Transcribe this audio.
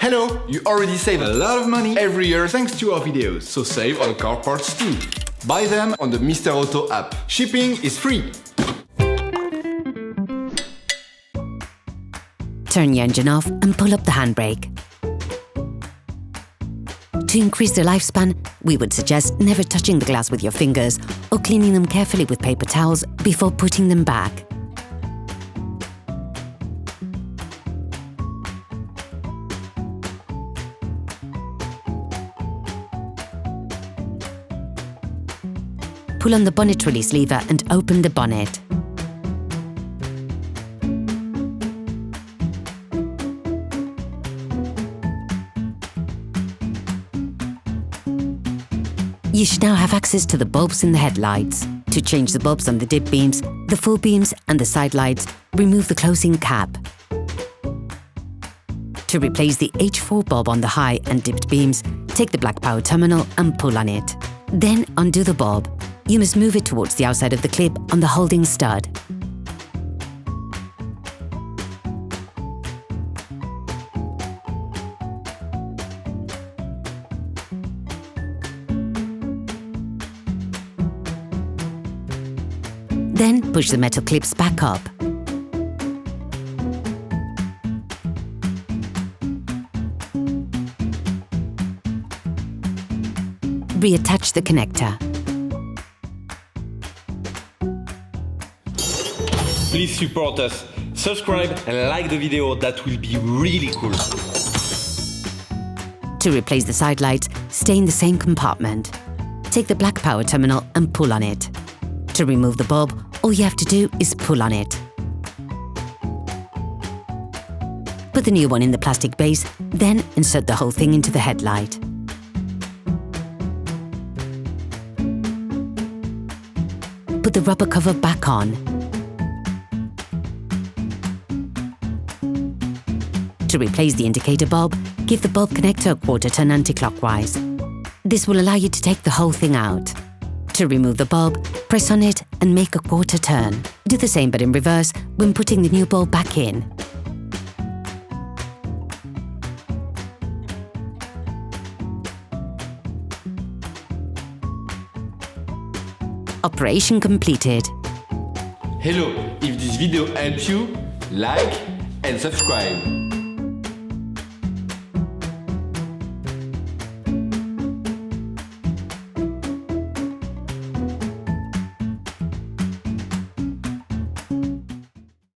Hello! You already save a lot of money every year thanks to our videos, so save on car parts too. Buy them on the Mr. Auto app. Shipping is free. Turn your engine off and pull up the handbrake. To increase their lifespan, we would suggest never touching the glass with your fingers or cleaning them carefully with paper towels before putting them back. Pull on the bonnet release lever and open the bonnet. You should now have access to the bulbs in the headlights. To change the bulbs on the dip beams, the full beams and the side lights, remove the closing cap. To replace the H4 bulb on the high and dipped beams, take the black power terminal and pull on it. Then undo the bulb. You must move it towards the outside of the clip on the holding stud. Then push the metal clips back up. Reattach the connector. Please support us. Subscribe and like the video, that will be really cool. To replace the side lights, stay in the same compartment. Take the black power terminal and pull on it. To remove the bulb, all you have to do is pull on it. Put the new one in the plastic base, then insert the whole thing into the headlight. Put the rubber cover back on. To replace the indicator bulb, give the bulb connector a quarter turn anti-clockwise. This will allow you to take the whole thing out. To remove the bulb, press on it and make a quarter turn. Do the same but in reverse when putting the new bulb back in. Operation completed. Hello! If this video helps you, like and subscribe.